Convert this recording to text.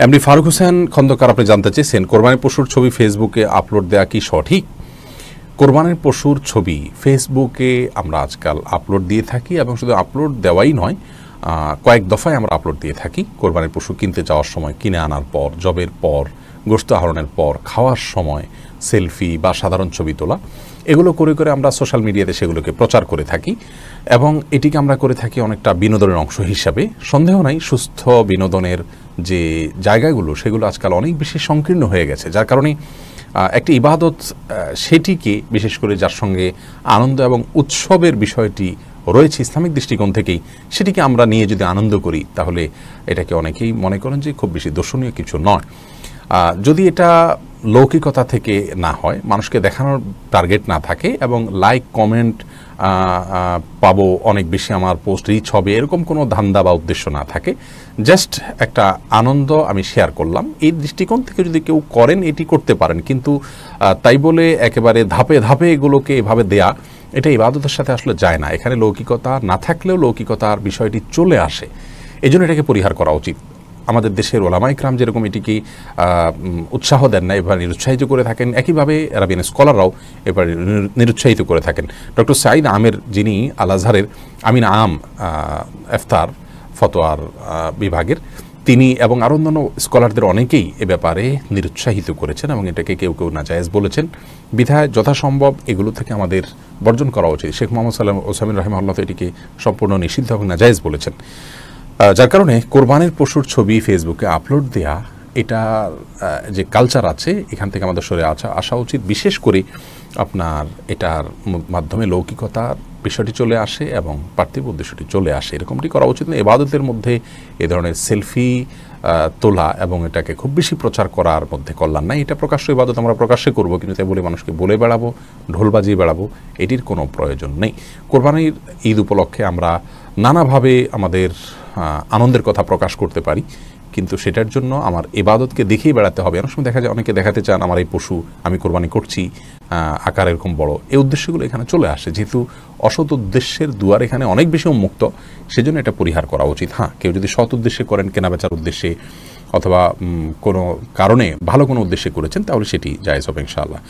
MD Faruk Hossain Khandakar আপনি জানতে চেয়েছেন, কোরবানির পশুর ছবি ফেসবুকে আপলোড দেওয়া কি সঠিক? কোরবানির পশুর ছবি ফেসবুকে আমরা আজকাল আপলোড দিয়ে থাকি, এবং শুধু আপলোড দেওয়াই নয়, কয়েক দফায় আমরা আপলোড দিয়ে থাকি। কোরবানির পশু কিনতে যাওয়ার সময়, কিনে আনার পর, জবের পর, গোশত আহরণের পর, খাওয়ার সময় সেলফি বা সাধারণ ছবি তোলা, এগুলো করে করে আমরা সোশ্যাল মিডিয়াতে সেগুলোকে প্রচার করে থাকি, এবং এটিকে আমরা করে থাকি অনেকটা বিনোদনের অংশ হিসাবে। সন্দেহ নাই, সুস্থ বিনোদনের যে জায়গাগুলো সেগুলো আজকাল অনেক বেশি সংকীর্ণ হয়ে গেছে, যার কারণে একটি ইবাদত, সেটিকে বিশেষ করে যার সঙ্গে আনন্দ এবং উৎসবের বিষয়টি রয়েছে ইসলামিক দৃষ্টিকোণ থেকেই, সেটিকে আমরা নিয়ে যদি আনন্দ করি তাহলে এটাকে অনেকেই মনে করেন যে খুব বেশি দর্শনীয় কিছু নয়। যদি এটা লৌকিকতা থেকে না হয়, মানুষকে দেখানোর টার্গেট না থাকে, এবং লাইক কমেন্ট পাবো অনেক বেশি, আমার পোস্ট রিচ হবে, এরকম কোনো ধান্দা বা উদ্দেশ্য না থাকে, জাস্ট একটা আনন্দ আমি শেয়ার করলাম, এই দৃষ্টিকোণ থেকে যদি কেউ করেন এটি করতে পারেন। কিন্তু তাই বলে একেবারে ধাপে ধাপে এগুলোকে এভাবে দেয়া, এটা ইবাদতের সাথে আসলে যায় না। এখানে লৌকিকতা না থাকলেও লৌকিকতার বিষয়টি চলে আসে, এজন্য এটাকে পরিহার করা উচিত। আমাদের দেশের ওলামায়ে কেরাম যেরকম এটিকে উৎসাহ দেন না, এবার নিরুৎসাহিত করে থাকেন, একইভাবে আরবিয়ান স্কলাররাও এবার নিরুৎসাহিত করে থাকেন। ডক্টর সাঈদ আমের, যিনি আল আজহারের আমিন আম ইফতার ফতোয়ার বিভাগের, তিনি এবং আরও অন্যান্য স্কলারদের অনেকেই এ ব্যাপারে নিরুৎসাহিত করেছেন, এবং এটাকে কেউ কেউ নাজায়েজ বলেছেন। বিধায় যথাসম্ভব এগুলো থেকে আমাদের বর্জন করা উচিত। শেখ মোহাম্মদ সাল্লাম ওসামিন রাহিমাহুল্লাহ এটিকে সম্পূর্ণ নিষিদ্ধ এবং নাজায়েজ বলেছেন। যার কারণে কোরবানির পশুর ছবি ফেসবুকে আপলোড দেয়া, এটা যে কালচার আছে এখান থেকে আমাদের সরে আসা উচিত। বিশেষ করে আপনার এটার মাধ্যমে লৌকিকতার বিষয়টি চলে আসে এবং পার্থিব উদ্দেশ্যটি চলে আসে, এরকমটি করা উচিত না। ইবাদতের মধ্যে এ ধরনের সেলফি তোলা এবং এটাকে খুব বেশি প্রচার করার মধ্যে কল্যাণ নাই। এটা প্রকাশ্য ইবাদত আমরা প্রকাশ্যে করবো, কিন্তু তাই বলে মানুষকে বলে বেড়াবো, ঢোল বাজিয়ে বেড়াবো, এটির কোনো প্রয়োজন নেই। কোরবানির ঈদ উপলক্ষে আমরা নানাভাবে আমাদের আনন্দের কথা প্রকাশ করতে পারি, কিন্তু সেটার জন্য আমার ইবাদতকে দেখেই বেড়াতে হবে। অনেক সময় দেখা যায় অনেকে দেখাতে চান আমার এই পশু আমি কোরবানি করছি, আকার এরকম বড়, এই উদ্দেশ্যগুলো এখানে চলে আসে। যেহেতু অসৎ উদ্দেশ্যের দুয়ার এখানে অনেক বেশি উন্মুক্ত, সেজন্য এটা পরিহার করা উচিত। হ্যাঁ, কেউ যদি সৎ উদ্দেশ্যে করেন, কেনাবেচার উদ্দেশ্যে অথবা কোনো কারণে ভালো কোনো উদ্দেশ্যে করেছেন, তাহলে সেটি জায়েজ হবে ইনশাআল্লাহ।